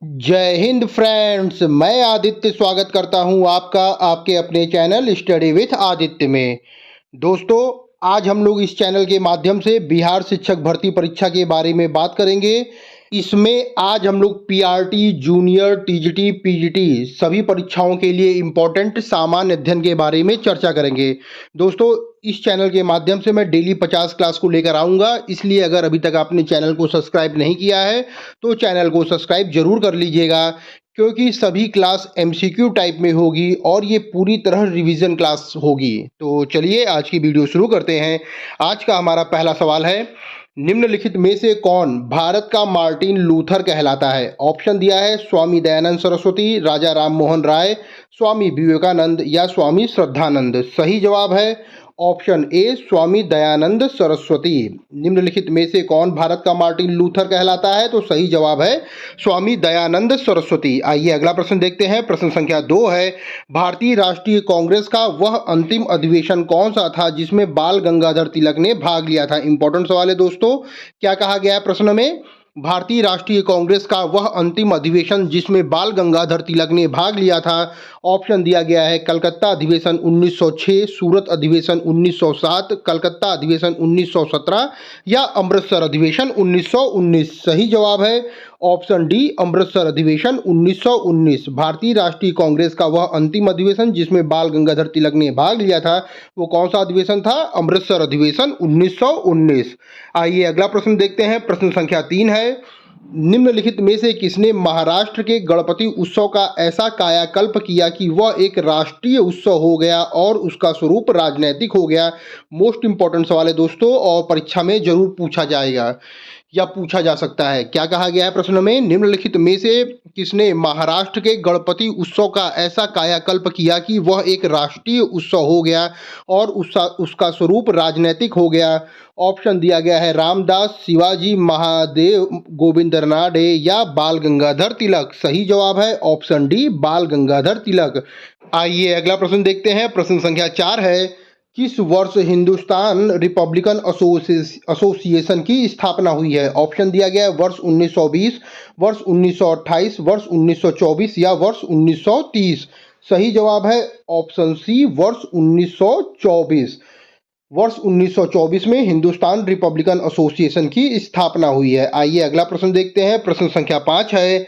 जय हिंद फ्रेंड्स। मैं आदित्य स्वागत करता हूं आपका आपके अपने चैनल स्टडी विथ आदित्य में। दोस्तों, आज हम लोग इस चैनल के माध्यम से बिहार शिक्षक भर्ती परीक्षा के बारे में बात करेंगे। इसमें आज हम लोग पीआरटी, जूनियर, टीजीटी, पीजीटी सभी परीक्षाओं के लिए इम्पोर्टेंट सामान्य अध्ययन के बारे में चर्चा करेंगे। दोस्तों, इस चैनल के माध्यम से मैं डेली 50 क्लास को लेकर आऊँगा, इसलिए अगर अभी तक आपने चैनल को सब्सक्राइब नहीं किया है तो चैनल को सब्सक्राइब जरूर कर लीजिएगा, क्योंकि सभी क्लास एमसीक्यू टाइप में होगी और ये पूरी तरह रिवीजन क्लास होगी। तो चलिए आज की वीडियो शुरू करते हैं। आज का हमारा पहला सवाल है, निम्नलिखित में से कौन भारत का मार्टिन लूथर कहलाता है? ऑप्शन दिया है स्वामी दयानंद सरस्वती, राजा राम मोहन राय, स्वामी विवेकानंद या स्वामी श्रद्धानंद। सही जवाब है ऑप्शन ए, स्वामी दयानंद सरस्वती। निम्नलिखित में से कौन भारत का मार्टिन लूथर कहलाता है? तो सही जवाब है स्वामी दयानंद सरस्वती। आइए अगला प्रश्न देखते हैं। प्रश्न संख्या 2 है, भारतीय राष्ट्रीय कांग्रेस का वह अंतिम अधिवेशन कौन सा था जिसमें बाल गंगाधर तिलक ने भाग लिया था? इंपॉर्टेंट सवाल है दोस्तों। क्या कहा गया है प्रश्न में? भारतीय राष्ट्रीय कांग्रेस का वह अंतिम अधिवेशन जिसमें बाल गंगाधर तिलक ने भाग लिया था। ऑप्शन दिया गया है कलकत्ता अधिवेशन 1906, सूरत अधिवेशन 1907, कलकत्ता अधिवेशन 1917 या अमृतसर अधिवेशन 1919। सही जवाब है ऑप्शन डी, अमृतसर अधिवेशन 1919। भारतीय राष्ट्रीय कांग्रेस का वह अंतिम अधिवेशन जिसमें बाल गंगाधर तिलक ने भाग लिया था, वो कौन सा अधिवेशन था? अमृतसर अधिवेशन 1919। आइए अगला प्रश्न देखते हैं। प्रश्न संख्या 3 है, निम्नलिखित में से किसने महाराष्ट्र के गणपति उत्सव का ऐसा कायाकल्प किया कि वह एक राष्ट्रीय उत्सव हो गया और उसका स्वरूप राजनैतिक हो गया? मोस्ट इंपॉर्टेंट सवाल है दोस्तों, और परीक्षा में जरूर पूछा जाएगा या पूछा जा सकता है। क्या कहा गया है प्रश्न में? निम्नलिखित में से किसने महाराष्ट्र के गणपति उत्सव का ऐसा कायाकल्प किया कि वह एक राष्ट्रीय उत्सव हो गया और उसका स्वरूप राजनैतिक हो गया? ऑप्शन दिया गया है रामदास, शिवाजी महादेव, गोविंद रानडे या बाल गंगाधर तिलक। सही जवाब है ऑप्शन डी, बाल गंगाधर तिलक। आइए अगला प्रश्न देखते हैं। प्रश्न संख्या 4 है, किस वर्ष हिंदुस्तान रिपब्लिकन एसोसिएशन की स्थापना हुई है? ऑप्शन दिया गया है वर्ष 1920, वर्ष 1928, वर्ष 1924 या वर्ष 1930। सही जवाब है ऑप्शन सी, वर्ष 1924। वर्ष 1924 में हिंदुस्तान रिपब्लिकन एसोसिएशन की स्थापना हुई है। आइए अगला प्रश्न देखते हैं। प्रश्न संख्या 5 है,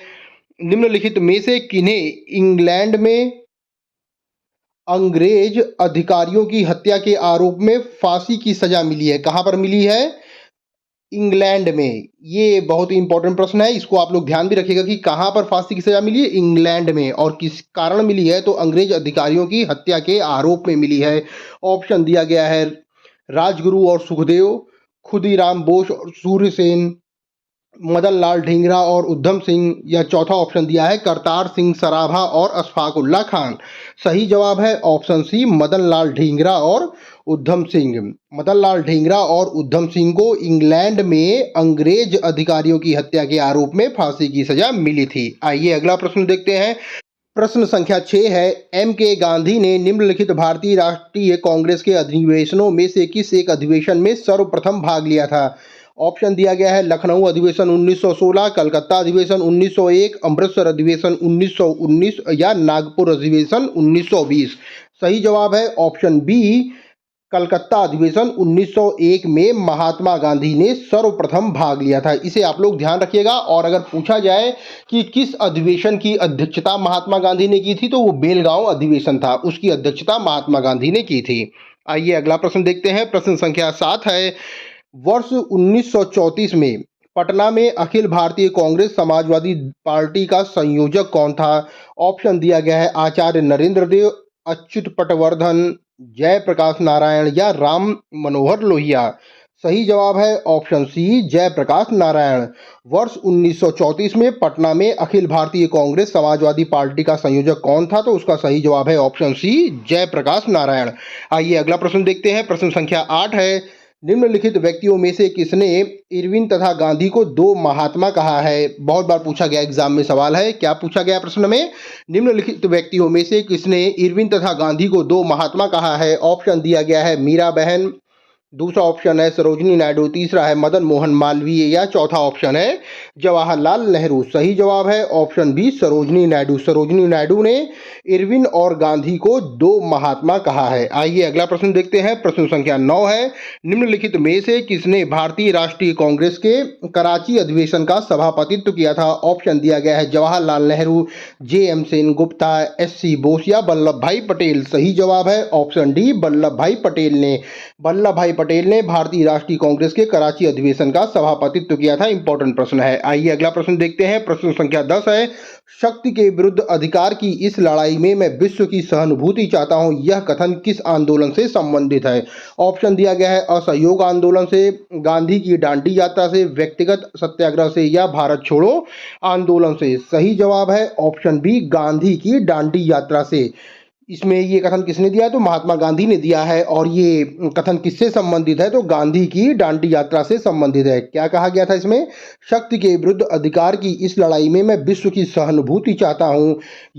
निम्नलिखित में से किन्हें इंग्लैंड में अंग्रेज अधिकारियों की हत्या के आरोप में फांसी की सजा मिली है? कहां पर मिली है? इंग्लैंड में। ये बहुत ही इंपॉर्टेंट प्रश्न है, इसको आप लोग ध्यान भी रखिएगा कि कहां पर फांसी की सजा मिली है? इंग्लैंड में। और किस कारण मिली है? तो अंग्रेज अधिकारियों की हत्या के आरोप में मिली है। ऑप्शन दिया गया है राजगुरु और सुखदेव, खुदीराम बोस और सूर्यसेन, मदन लाल ढींगरा और उधम सिंह, या चौथा ऑप्शन दिया है करतार सिंह सराभा और अशफाक उल्ला खान। सही जवाब है ऑप्शन सी, मदन लाल ढींगरा और उधम सिंह। मदन लाल ढींगरा और उधम सिंह को इंग्लैंड में अंग्रेज अधिकारियों की हत्या के आरोप में फांसी की सजा मिली थी। आइए अगला प्रश्न देखते हैं। प्रश्न संख्या 6 है, एम के गांधी ने निम्नलिखित भारतीय राष्ट्रीय कांग्रेस के अधिवेशनों में से किस एक अधिवेशन में सर्वप्रथम भाग लिया था? ऑप्शन दिया गया है लखनऊ अधिवेशन 1916, कलकत्ता अधिवेशन 1901, अमृतसर अधिवेशन 1919 या नागपुर अधिवेशन 1920। सही जवाब है ऑप्शन बी, कलकत्ता अधिवेशन 1901 में महात्मा गांधी ने सर्वप्रथम भाग लिया था। इसे आप लोग ध्यान रखिएगा। और अगर पूछा जाए कि किस अधिवेशन की अध्यक्षता महात्मा गांधी ने की थी, तो वो बेलगांव अधिवेशन था, उसकी अध्यक्षता महात्मा गांधी ने की थी। आइए अगला प्रश्न देखते हैं। प्रश्न संख्या 7 है, वर्ष 1934 में पटना में अखिल भारतीय कांग्रेस समाजवादी पार्टी का संयोजक कौन था? ऑप्शन दिया गया है आचार्य नरेंद्र देव, अच्युत पटवर्धन, जयप्रकाश नारायण या राम मनोहर लोहिया। सही जवाब है ऑप्शन सी, जयप्रकाश नारायण। वर्ष 1934 में पटना में अखिल भारतीय कांग्रेस समाजवादी पार्टी का संयोजक कौन था? तो उसका सही जवाब है ऑप्शन सी, जयप्रकाश नारायण। आइए अगला प्रश्न देखते हैं। प्रश्न संख्या 8 है, निम्नलिखित व्यक्तियों में से किसने इरविन तथा गांधी को दो महात्मा कहा है? बहुत बार पूछा गया एग्जाम में सवाल है। क्या पूछा गया प्रश्न में? निम्नलिखित व्यक्तियों में से किसने इरविन तथा गांधी को दो महात्मा कहा है? ऑप्शन दिया गया है मीरा बहन, दूसरा ऑप्शन है सरोजिनी नायडू, तीसरा है मदन मोहन मालवीय या चौथा ऑप्शन है जवाहरलाल नेहरू। सही जवाब है ऑप्शन बी सरोजिनी नायडू। सरोजिनी नायडू ने इरविन और गांधी को दो महात्मा कहा है। आइए अगला प्रश्न देखते हैं। प्रश्न संख्या 9 है, निम्नलिखित में से किसने भारतीय राष्ट्रीय कांग्रेस के कराची अधिवेशन का सभापतित्व किया था? ऑप्शन दिया गया है जवाहरलाल नेहरू, जे.एम. सेनगुप्ता, एस.सी. बोस या वल्लभ भाई पटेल। सही जवाब है ऑप्शन डी वल्लभ भाई पटेल ने। वल्लभ भाई पटेल ने भारतीय राष्ट्रीय कांग्रेस के कराची अधिवेशन का सभापतित्व किया था। इंपॉर्टेंट प्रश्न है। आइए अगला प्रश्न देखते हैं। प्रश्न संख्या 10 है, शक्ति के विरुद्ध अधिकार की इस लड़ाई में मैं विश्व की सहानुभूति चाहता हूं, यह कथन किस आंदोलन से संबंधित है? ऑप्शन दिया गया है असहयोग आंदोलन से, गांधी की दांडी यात्रा से, व्यक्तिगत सत्याग्रह से या भारत छोड़ो आंदोलन से। सही जवाब है ऑप्शन बी गांधी की दांडी यात्रा से। इसमें ये कथन किसने दिया है? तो महात्मा गांधी ने दिया है। और ये कथन किससे संबंधित है? तो गांधी की दांडी यात्रा से संबंधित है। क्या कहा गया था इसमें? शक्ति के विरुद्ध अधिकार की इस लड़ाई में मैं विश्व की सहानुभूति चाहता हूं।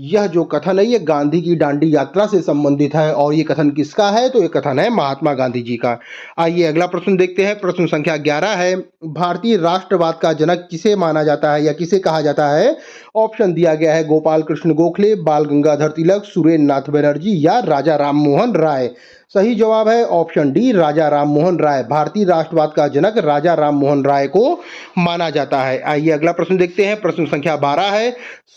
यह जो कथन है ये गांधी की दांडी यात्रा से संबंधित है। और ये कथन किसका है? तो ये कथन है महात्मा गांधी जी का। आइए अगला प्रश्न देखते हैं। प्रश्न संख्या 11 है, भारतीय राष्ट्रवाद का जनक किसे माना जाता है या किसे कहा जाता है? ऑप्शन दिया गया है गोपाल कृष्ण गोखले, बाल गंगाधर तिलक, सुरेंद्र नाथ बनर्जी या राजा राम मोहन राय। सही जवाब है ऑप्शन डी राजा राम मोहन राय। भारतीय राष्ट्रवाद का जनक राजा राम मोहन राय को माना जाता है। आइए अगला प्रश्न देखते हैं। प्रश्न संख्या 12 है,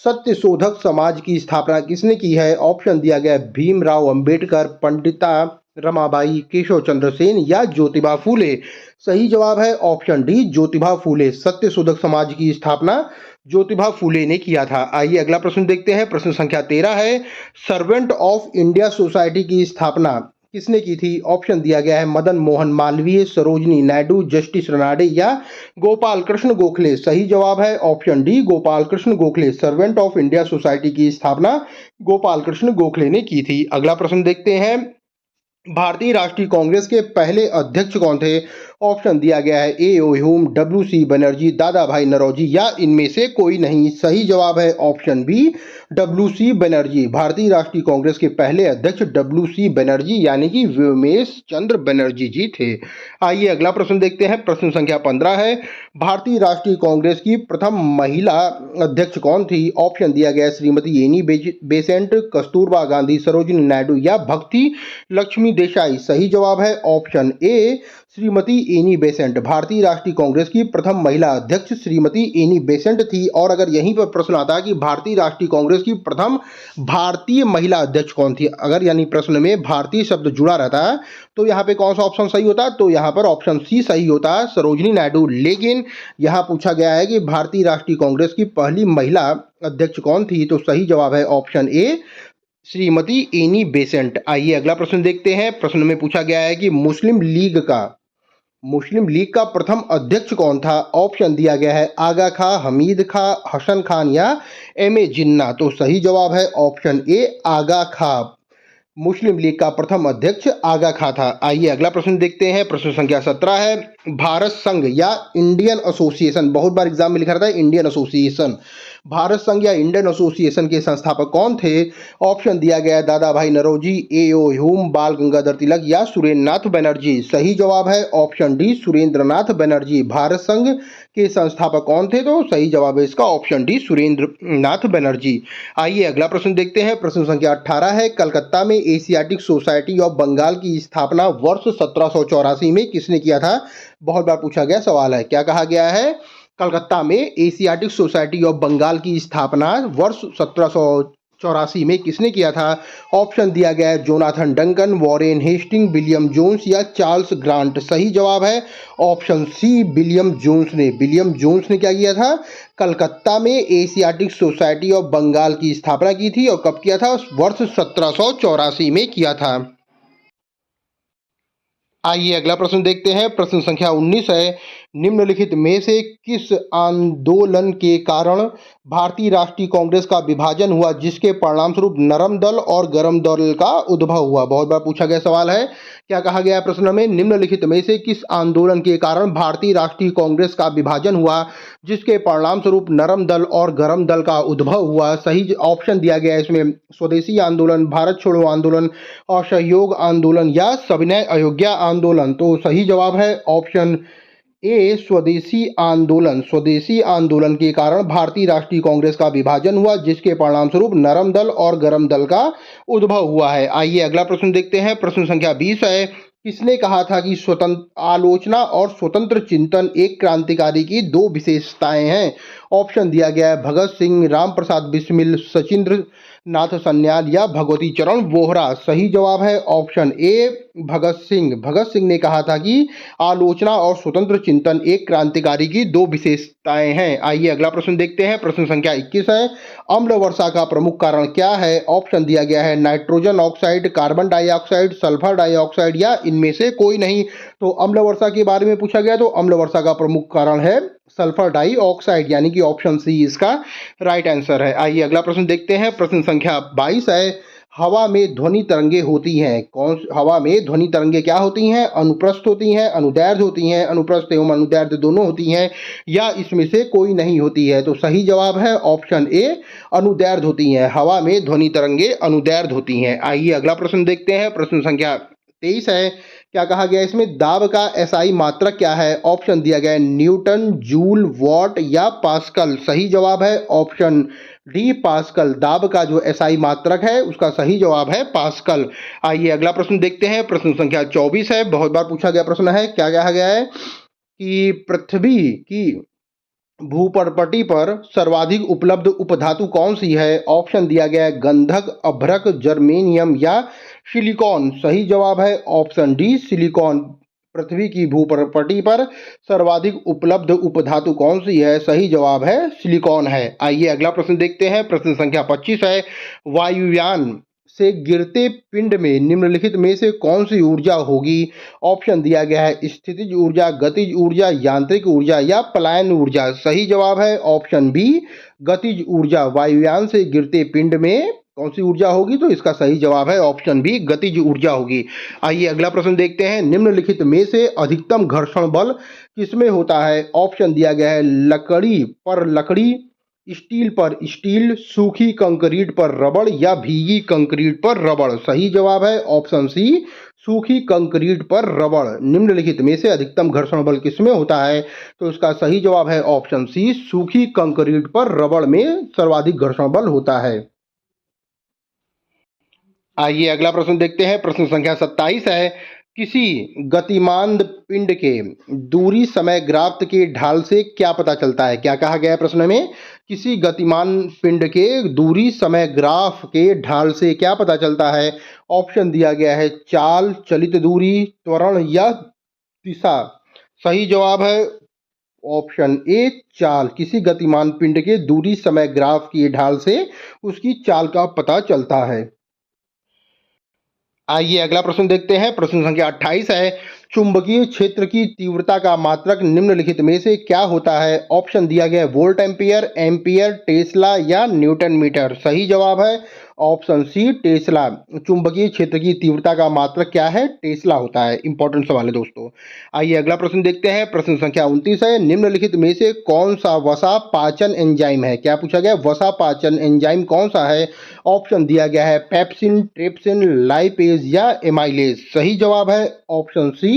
सत्य शोधक समाज की स्थापना किसने की है? ऑप्शन दिया गया है भीमराव अंबेडकर, पंडिता रमाबाई, केशव चंद्र सेन या ज्योतिबा फूले। सही जवाब है ऑप्शन डी ज्योतिबा फूले। सत्य शोधक समाज की स्थापना ज्योतिबा फूले ने किया था। आइए अगला प्रश्न देखते हैं। प्रश्न संख्या 13 है, सर्वेंट ऑफ इंडिया सोसाइटी की स्थापना किसने की थी? ऑप्शन दिया गया है मदन मोहन मालवीय, सरोजिनी नायडू, जस्टिस रनाडे या गोपाल कृष्ण गोखले। सही जवाब है option D Gopal Krishna Gokhale. Servant of India society की स्थापना गोपाल कृष्ण गोखले ने की थी। अगला प्रश्न देखते हैं, भारतीय राष्ट्रीय कांग्रेस के पहले अध्यक्ष कौन थे? ऑप्शन दिया गया है ए ओ ह्यूम, डब्ल्यू.सी. बनर्जी, दादा भाई नौरोजी या इनमें से कोई नहीं। सही जवाब है ऑप्शन बी डब्ल्यू.सी. बनर्जी। भारतीय राष्ट्रीय कांग्रेस के पहले अध्यक्ष डब्ल्यू.सी. बनर्जी यानी कि व्योमेश चंद्र बनर्जी जी थे। आइए अगला प्रश्न देखते हैं। प्रश्न संख्या 15 है, भारतीय राष्ट्रीय कांग्रेस की प्रथम महिला अध्यक्ष कौन थी? ऑप्शन दिया गया है श्रीमती एनी बेसेंट, कस्तूरबा गांधी, सरोजिनी नायडू या भक्ति लक्ष्मी देसाई। सही जवाब है ऑप्शन ए श्रीमती एनी बेसेंट। भारतीय राष्ट्रीय कांग्रेस की प्रथम महिला अध्यक्ष श्रीमती एनी बेसेंट थी। और अगर यहीं पर प्रश्न आता है कि भारतीय राष्ट्रीय कांग्रेस की प्रथम भारतीय महिला अध्यक्ष कौन थी, अगर यानी प्रश्न में भारतीय शब्द जुड़ा रहता है तो यहाँ पे कौन सा ऑप्शन सही होता है? तो यहाँ पर ऑप्शन सी सही होता है, सरोजिनी नायडू। लेकिन यहाँ पूछा गया है कि भारतीय राष्ट्रीय कांग्रेस की पहली महिला अध्यक्ष कौन थी? तो सही जवाब है ऑप्शन ए श्रीमती एनी बेसेंट। आइए अगला प्रश्न देखते हैं। प्रश्न में पूछा गया है कि मुस्लिम लीग का प्रथम अध्यक्ष कौन था? ऑप्शन दिया गया है आगा खां, हमीद खां, हसन खान या एम ए जिन्ना। तो सही जवाब है ऑप्शन ए आगा खां। मुस्लिम लीग का प्रथम अध्यक्ष आगा खां था। आइए अगला प्रश्न देखते हैं। प्रश्न संख्या 17 है, भारत संघ या इंडियन एसोसिएशन, बहुत बार एग्जाम में लिखा रहता है इंडियन एसोसिएशन, भारत संघ या इंडियन एसोसिएशन के संस्थापक कौन थे? ऑप्शन दिया गया है दादा भाई नौरोजी, ए ओ ह्यूम, बाल गंगाधर तिलक या सुरेंद्र नाथ बनर्जी। सही जवाब है ऑप्शन डी सुरेंद्र नाथ बनर्जी। भारत संघ के संस्थापक कौन थे? तो सही जवाब है इसका ऑप्शन डी सुरेंद्र नाथ बनर्जी। आइए अगला प्रश्न देखते हैं। प्रश्न संख्या 18 है, कलकत्ता में एशियाटिक सोसाइटी ऑफ बंगाल की स्थापना वर्ष 1784 में किसने किया था? बहुत बार पूछा गया सवाल है। क्या कहा गया है? कलकत्ता में एशियाटिक सोसाइटी ऑफ बंगाल की स्थापना वर्ष 1784 में किसने किया था? ऑप्शन दिया गया है Jonathan Duncan, Warren Hasting, William Jones या चार्ल्स ग्रांट। सही जवाब है ऑप्शन सी विलियम जोन्स ने। विलियम जोन्स ने क्या किया था? कलकत्ता में एशियाटिक सोसाइटी ऑफ बंगाल की स्थापना की थी। और कब किया था? वर्ष 1784 में किया था। आइए अगला प्रश्न देखते हैं। प्रश्न संख्या 19 है, निम्नलिखित में से किस आंदोलन के कारण भारतीय राष्ट्रीय कांग्रेस का विभाजन हुआ जिसके परिणामस्वरूप नरम दल और गरम दल का उद्भव हुआ? बहुत बार पूछा गया सवाल है। क्या कहा गया प्रश्न में? निम्नलिखित में से किस आंदोलन के कारण भारतीय राष्ट्रीय कांग्रेस का विभाजन हुआ जिसके परिणामस्वरूप नरम दल और गरम दल का उद्भव हुआ? सही ऑप्शन दिया गया है इसमें स्वदेशी आंदोलन, भारत छोड़ो आंदोलन, असहयोग आंदोलन या सविनय अवज्ञा आंदोलन। तो सही जवाब है ऑप्शन ए स्वदेशी आंदोलन। स्वदेशी आंदोलन के कारण भारतीय राष्ट्रीय कांग्रेस का विभाजन हुआ जिसके परिणामस्वरूप नरम दल और गरम दल का उद्भव हुआ है। आइए अगला प्रश्न देखते हैं। प्रश्न संख्या 20 है। किसने कहा था कि स्वतंत्र आलोचना और स्वतंत्र चिंतन एक क्रांतिकारी की दो विशेषताएं हैं? ऑप्शन दिया गया है भगत सिंह, राम प्रसाद बिस्मिल, सचिंद्र नाथ सन्याल या भगवती चरण वोहरा। सही जवाब है ऑप्शन ए भगत सिंह। भगत सिंह ने कहा था कि आलोचना और स्वतंत्र चिंतन एक क्रांतिकारी की दो विशेषताएं हैं। आइए अगला प्रश्न देखते हैं। प्रश्न संख्या 21 है। अम्ल वर्षा का प्रमुख कारण क्या है? ऑप्शन दिया गया है nitrogen oxide, carbon dioxide, sulphur dioxide या इनमें से कोई नहीं। तो अम्ल वर्षा के बारे में पूछा गया तो अम्ल वर्षा का प्रमुख कारण है सल्फर डाइऑक्साइड, यानी कि ऑप्शन सी इसका राइट आंसर है। आइए अगला प्रश्न देखते हैं। प्रश्न संख्या 22 है। हवा में ध्वनि तरंगे होती हैं। हवा में ध्वनि तरंगे क्या होती हैं? अनुप्रस्थ होती हैं, अनुदैर्ध्य होती हैं, अनुप्रस्थ एवं अनुदैर्ध्य दोनों होती हैं या इसमें से कोई नहीं होती है? तो सही जवाब है ऑप्शन ए अनुदैर्ध्य होती हैं। हवा में ध्वनि तरंगे अनुदैर्ध्य होती हैं। आइए अगला प्रश्न देखते हैं। प्रश्न संख्या 23 है। क्या कहा गया इसमें? दाब का एसआई मात्रक क्या है? ऑप्शन दिया गया है न्यूटन, जूल, वॉट या पास्कल। सही जवाब है ऑप्शन डी पास्कल। दाब का जो एसआई मात्रक है उसका सही जवाब है पास्कल। आइए अगला प्रश्न देखते हैं। प्रश्न संख्या 24 है। बहुत बार पूछा गया प्रश्न है। क्या कहा गया है कि पृथ्वी की भूपटपटी पर सर्वाधिक उपलब्ध उपधातु कौन सी है? ऑप्शन दिया गया है गंधक, अभ्रक, जर्मेनियम या सिलिकॉन। सही जवाब है ऑप्शन डी सिलिकॉन। पृथ्वी की भूपटपटी पर सर्वाधिक उपलब्ध उपधातु कौन सी है? सही जवाब है सिलिकॉन है। आइए अगला प्रश्न देखते हैं। प्रश्न संख्या 25 है। वायुयान से गिरते पिंड में निम्नलिखित में से कौन सी ऊर्जा होगी? ऑप्शन दिया गया है स्थितिज ऊर्जा, गतिज ऊर्जा, यांत्रिक ऊर्जा या पलायन ऊर्जा। सही जवाब है ऑप्शन बी गतिज ऊर्जा। वायुयान से गिरते पिंड में कौन सी ऊर्जा होगी? तो इसका सही जवाब है ऑप्शन बी गतिज ऊर्जा होगी। आइए अगला प्रश्न देखते हैं। निम्नलिखित में से अधिकतम घर्षण बल किसमें होता है? ऑप्शन दिया गया है लकड़ी पर लकड़ी, स्टील पर स्टील, सूखी कंक्रीट पर रबड़ या भीगी कंक्रीट पर रबड़। सही जवाब है ऑप्शन सी सूखी कंक्रीट पर रबड़। निम्नलिखित में से अधिकतम घर्षण बल किसमें होता है? तो इसका सही जवाब है ऑप्शन सी सूखी कंक्रीट पर रबड़ में सर्वाधिक घर्षण बल होता है। आइए अगला प्रश्न देखते हैं। प्रश्न संख्या 27 है। किसी गतिमान पिंड के दूरी समय ग्राफ के ढाल से क्या पता चलता है? क्या कहा गया है प्रश्न में? किसी गतिमान पिंड के दूरी समय ग्राफ के ढाल से क्या पता चलता है? ऑप्शन दिया गया है चाल, चलित दूरी, त्वरण या दिशा। सही जवाब है ऑप्शन ए चाल। किसी गतिमान पिंड के दूरी समय ग्राफ की ढाल से उसकी चाल का पता चलता है। आइए अगला प्रश्न देखते हैं। प्रश्न संख्या 28 है। चुंबकीय क्षेत्र की तीव्रता का मात्रक निम्नलिखित में से क्या होता है? ऑप्शन दिया गया है वोल्ट एम्पियर, एम्पियर, टेस्ला या न्यूटन मीटर। सही जवाब है ऑप्शन सी टेस्ला। चुंबकीय क्षेत्र की तीव्रता का मात्रक क्या है? टेस्ला होता है। इंपॉर्टेंट सवाल है दोस्तों। आइए अगला प्रश्न देखते हैं। प्रश्न संख्या 29 है। निम्नलिखित में से कौन सा वसा पाचन एंजाइम है? क्या पूछा गया? वसा पाचन एंजाइम कौन सा है? ऑप्शन दिया गया है पेप्सिन, ट्रिप्सिन, लाइपेज या एमाइलेज। सही जवाब है ऑप्शन सी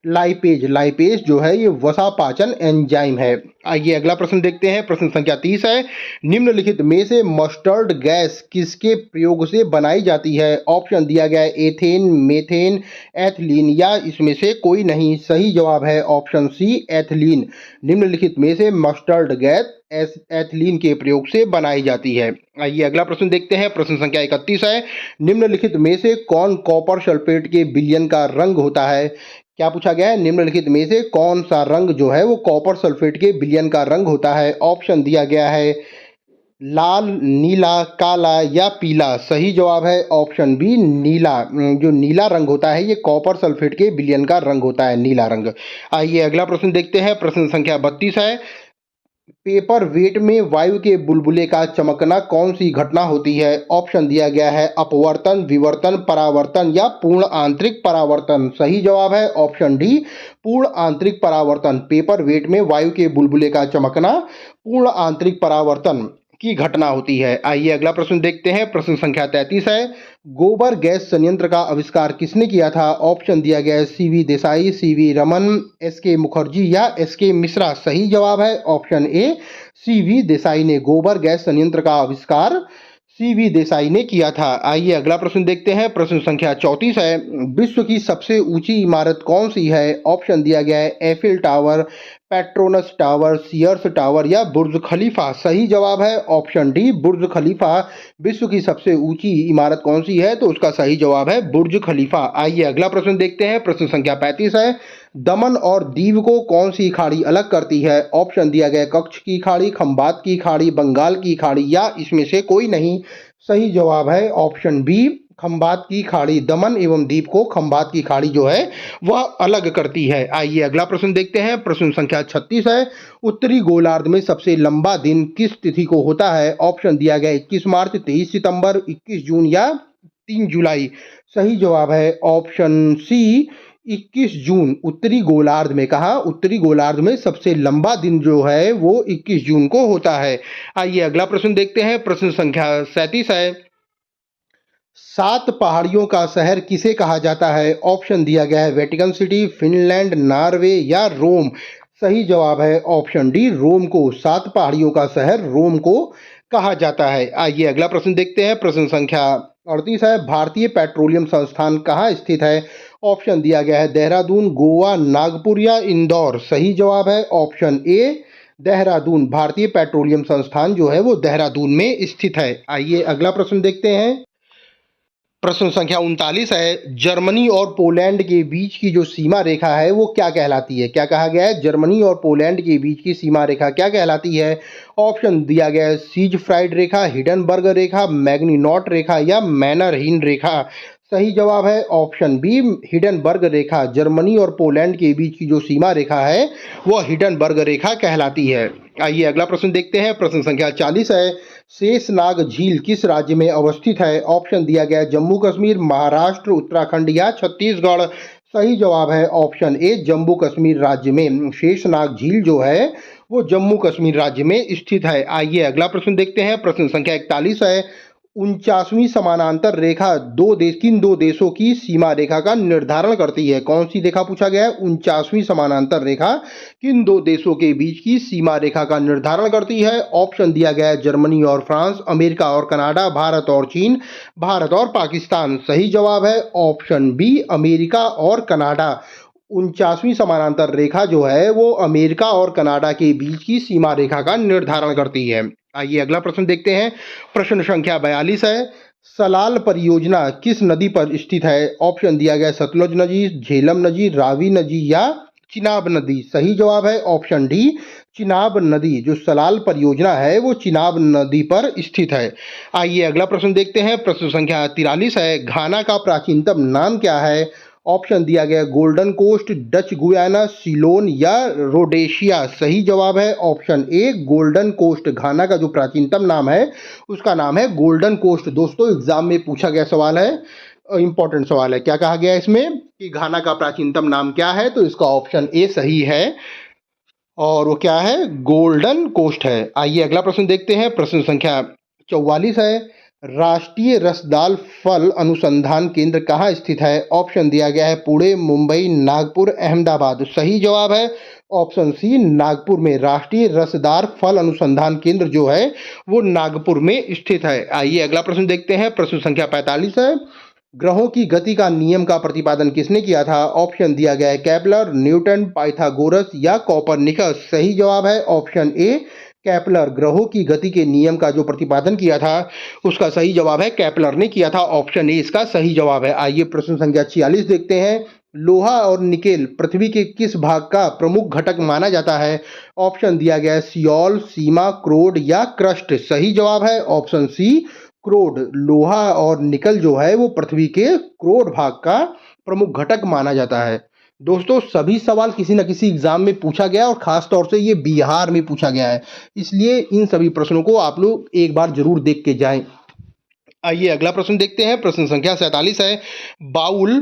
लाइपेज। लाइपेज जो है ये वसा पाचन एंजाइम है। आइए अगला प्रश्न देखते हैं। प्रश्न संख्या 30 है। निम्नलिखित में से मस्टर्ड गैस किसके प्रयोग से बनाई जाती है? ऑप्शन दिया गया है एथेन, मेथेन, एथिलीन या इसमें से कोई नहीं। सही जवाब है ऑप्शन सी एथिलीन। निम्नलिखित में से मस्टर्ड गैस एथिलीन के प्रयोग से बनाई जाती है। आइए अगला प्रश्न देखते हैं। प्रश्न संख्या 31 है। निम्नलिखित में से कौन कॉपर सल्फेट के विलयन का रंग होता है? क्या पूछा गया है? निम्नलिखित में से कौन सा रंग जो है वो कॉपर सल्फेट के विलयन का रंग होता है? ऑप्शन दिया गया है लाल, नीला, काला या पीला? सही जवाब है ऑप्शन बी नीला। जो नीला रंग होता है ये कॉपर सल्फेट के विलयन का रंग होता है, नीला रंग। आइए अगला प्रश्न देखते हैं। प्रश्न संख्या 32 है। पेपर वेट में वायु के बुलबुले का चमकना कौन सी घटना होती है? ऑप्शन दिया गया है अपवर्तन, विवर्तन, परावर्तन या पूर्ण आंतरिक परावर्तन। सही जवाब है ऑप्शन डी पूर्ण आंतरिक परावर्तन। पेपर वेट में वायु के बुलबुले का चमकना पूर्ण आंतरिक परावर्तन की घटना होती है। आइए अगला प्रश्न देखते हैं। प्रश्न संख्या 33 है। गोबर गैस संयंत्र का आविष्कार किसने किया था? ऑप्शन दिया गया है C V Desai, C V Raman, S K Mukherjee या एसके मिश्रा। सही जवाब है ऑप्शन ए सीवी देसाई ने गोबर गैस संयंत्र का आविष्कार सीवी देसाई ने किया था। आइए अगला प्रश्न देखते हैं। प्रश्न संख्या 34 है। विश्व की सबसे ऊंची इमारत कौन सी है? ऑप्शन दिया गया है Eiffel Tower, Petronas Tower, Sears Tower या बुर्ज खलीफा। सही जवाब है ऑप्शन डी बुर्ज खलीफा। विश्व की सबसे ऊंची इमारत कौन सी है? तो उसका सही जवाब है बुर्ज खलीफा। आइए अगला प्रश्न देखते हैं। प्रश्न संख्या 35 है। दमन और दीव को कौन सी खाड़ी अलग करती है? ऑप्शन दिया गया कच्छ की खाड़ी, खंबात की खाड़ी, बंगाल की खाड़ी या इसमें से कोई नहीं। सही जवाब है ऑप्शन बी खंबात की खाड़ी। दमन एवं दीव को खंबात की खाड़ी जो है वह अलग करती है। आइए अगला प्रश्न देखते हैं। प्रश्न संख्या 36 है। उत्तरी गोलार्ध में सबसे लंबा दिन किस तिथि को होता है? ऑप्शन दिया गया 21 मार्च, 23 सितंबर, 21 जून या 3 जुलाई। सही जवाब है ऑप्शन सी 21 जून। उत्तरी गोलार्ध में कहा, उत्तरी गोलार्ध में सबसे लंबा दिन जो है वो 21 जून को होता है। आइए अगला प्रश्न देखते हैं। प्रश्न संख्या 37 है। 7 पहाड़ियों का शहर किसे कहा जाता है? ऑप्शन दिया गया है वेटिकन सिटी, फिनलैंड, नॉर्वे या रोम। सही जवाब है ऑप्शन डी रोम को। 7 पहाड़ियों का शहर रोम को कहा जाता है। आइए अगला प्रश्न देखते हैं। प्रश्न संख्या 38 है। भारतीय पेट्रोलियम संस्थान कहाँ स्थित है? ऑप्शन दिया गया है देहरादून, गोवा, नागपुर या इंदौर। सही जवाब है ऑप्शन ए देहरादून। भारतीय पेट्रोलियम संस्थान जो है वो देहरादून में स्थित है। आइए अगला प्रश्न देखते हैं। प्रश्न संख्या 39 है। जर्मनी और पोलैंड के बीच की जो सीमा रेखा है वो क्या कहलाती है? क्या कहा गया है? जर्मनी और पोलैंड के बीच की सीमा रेखा क्या कहलाती है? ऑप्शन दिया गया है सीज फ्राइड रेखा, हिडनबर्ग रेखा, मैग्नीनॉट रेखा या मैनरहीन रेखा। सही जवाब है ऑप्शन बी हिडनबर्ग रेखा। जर्मनी और पोलैंड के बीच की जो सीमा रेखा है वह हिडनबर्ग रेखा कहलाती है। आइए अगला प्रश्न देखते हैं। प्रश्न संख्या 40 है। शेषनाग झील किस राज्य में अवस्थित है? ऑप्शन दिया गया है जम्मू कश्मीर, महाराष्ट्र, उत्तराखंड या छत्तीसगढ़। सही जवाब है ऑप्शन ए जम्मू कश्मीर राज्य में। शेषनाग झील जो है वो जम्मू कश्मीर राज्य में स्थित है। आइए अगला प्रश्न देखते हैं। प्रश्न संख्या 41 है। 49वीं समानांतर रेखा किन दो देशों की सीमा रेखा का निर्धारण करती है? कौन सी रेखा पूछा गया है? 49वीं समानांतर रेखा किन दो देशों के बीच की सीमा रेखा का निर्धारण करती है? ऑप्शन दिया गया है जर्मनी और फ्रांस, अमेरिका और कनाडा, भारत और चीन, भारत और पाकिस्तान। सही जवाब है ऑप्शन बी अमेरिका और कनाडा। 49वीं समानांतर रेखा जो है वो अमेरिका और कनाडा के बीच की सीमा रेखा का निर्धारण करती है। आइए अगला प्रश्न देखते हैं। प्रश्न संख्या 42 है। सलाल परियोजना किस नदी पर स्थित है? ऑप्शन दिया गया सतलुज नदी, झेलम नदी, रावी नदी या चिनाब नदी। सही जवाब है ऑप्शन डी चिनाब नदी। जो सलाल परियोजना है वो चिनाब नदी पर स्थित है। आइए अगला प्रश्न देखते हैं। प्रश्न संख्या 43 है। घाना का प्राचीनतम नाम क्या है? ऑप्शन दिया गया Golden Coast, Dutch Guiana, Ceylon या रोडेशिया। सही जवाब है option A Golden Coast. Ghana का जो प्राचीनतम नाम है उसका नाम है गोल्डन कोस्ट। दोस्तों एग्जाम में पूछा गया सवाल है, इंपॉर्टेंट सवाल है। क्या कहा गया है इसमें कि घाना का प्राचीनतम नाम क्या है? तो इसका ऑप्शन ए सही है और वो क्या है? गोल्डन कोस्ट है। आइए अगला प्रश्न देखते हैं। प्रश्न संख्या 44 है। राष्ट्रीय रसदाल फल अनुसंधान केंद्र कहाँ स्थित है? ऑप्शन दिया गया है पुणे, मुंबई, नागपुर, अहमदाबाद। सही जवाब है ऑप्शन सी नागपुर में। राष्ट्रीय रसदार फल अनुसंधान केंद्र जो है वो नागपुर में स्थित है। आइए अगला प्रश्न देखते हैं। प्रश्न संख्या 45 है। ग्रहों की गति का नियम का प्रतिपादन किसने किया था? ऑप्शन दिया गया है केपलर, न्यूटन, पाइथागोरस या कॉपरनिकस। सही जवाब है ऑप्शन ए केपलर। ग्रहों की गति के नियम का जो प्रतिपादन किया था उसका सही जवाब है केपलर ने किया था। ऑप्शन ए इसका सही जवाब है। आइए प्रश्न संख्या 46 देखते हैं। लोहा और निकेल पृथ्वी के किस भाग का प्रमुख घटक माना जाता है? ऑप्शन दिया गया है सियोल, सीमा, क्रोड या क्रस्ट। सही जवाब है ऑप्शन सी, क्रोड। लोहा और निकल जो है वो पृथ्वी के क्रोड भाग का प्रमुख घटक माना जाता है। दोस्तों, सभी सवाल किसी न किसी एग्जाम में पूछा गया और खास तौर से ये बिहार में पूछा गया है, इसलिए इन सभी प्रश्नों को आप लोग एक बार जरूर देख के जाएं। आइए अगला प्रश्न देखते हैं। प्रश्न संख्या 47 है। बाउल,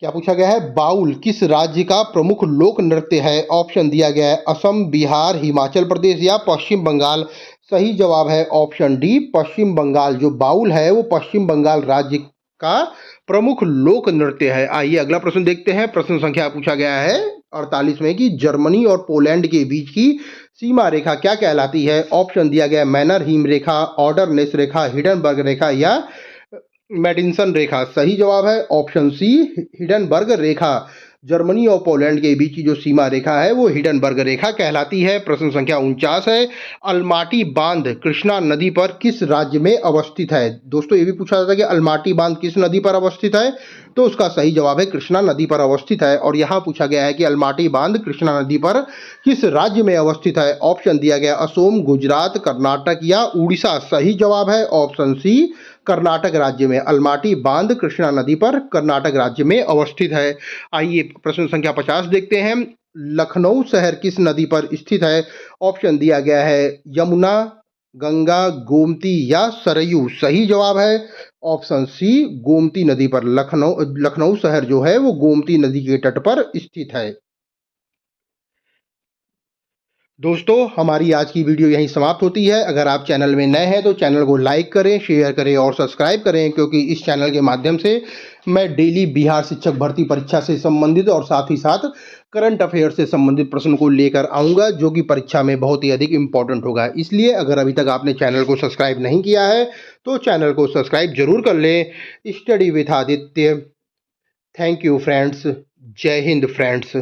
क्या पूछा गया है? बाउल किस राज्य का प्रमुख लोक नृत्य है? ऑप्शन दिया गया है असम, बिहार, हिमाचल प्रदेश या पश्चिम बंगाल। सही जवाब है ऑप्शन डी, पश्चिम बंगाल। जो बाउल है वो पश्चिम बंगाल राज्य का प्रमुख लोक नृत्य है। आइए अगला प्रश्न देखते हैं। प्रश्न संख्या पूछा गया है 48 में कि जर्मनी और पोलैंड के बीच की सीमा रेखा क्या कहलाती है? ऑप्शन दिया गया है मैनर हिम रेखा, ऑर्डरनेस रेखा, हिडनबर्ग रेखा या मेडिसन रेखा। सही जवाब है ऑप्शन सी, हिडनबर्ग रेखा। जर्मनी और पोलैंड के बीच की जो सीमा रेखा है वो हिडनबर्ग रेखा कहलाती है। प्रश्न संख्या 49 है। अलमाटी बांध कृष्णा नदी पर किस राज्य में अवस्थित है? दोस्तों, ये भी पूछा जाता है कि अलमाटी बांध किस नदी पर अवस्थित है, तो उसका सही जवाब है कृष्णा नदी पर अवस्थित है। और यहाँ पूछा गया है कि अलमाटी बांध कृष्णा नदी पर किस राज्य में अवस्थित है? ऑप्शन दिया गया असोम, गुजरात, कर्नाटक या उड़ीसा। सही जवाब है ऑप्शन सी, कर्नाटक राज्य में। अलमाटी बांध कृष्णा नदी पर कर्नाटक राज्य में अवस्थित है। आइए प्रश्न संख्या 50 देखते हैं। लखनऊ शहर किस नदी पर स्थित है? ऑप्शन दिया गया है यमुना, गंगा, गोमती या सरयू। सही जवाब है ऑप्शन सी, गोमती नदी पर। लखनऊ शहर जो है वो गोमती नदी के तट पर स्थित है। दोस्तों, हमारी आज की वीडियो यहीं समाप्त होती है। अगर आप चैनल में नए हैं तो चैनल को लाइक करें, शेयर करें और सब्सक्राइब करें, क्योंकि इस चैनल के माध्यम से मैं डेली बिहार शिक्षक भर्ती परीक्षा से संबंधित और साथ ही साथ करंट अफेयर से संबंधित प्रश्न को लेकर आऊँगा, जो कि परीक्षा में बहुत ही अधिक इम्पोर्टेंट होगा। इसलिए अगर अभी तक आपने चैनल को सब्सक्राइब नहीं किया है तो चैनल को सब्सक्राइब जरूर कर लें। Study with Aditya. Thank you friends. जय हिंद फ्रेंड्स।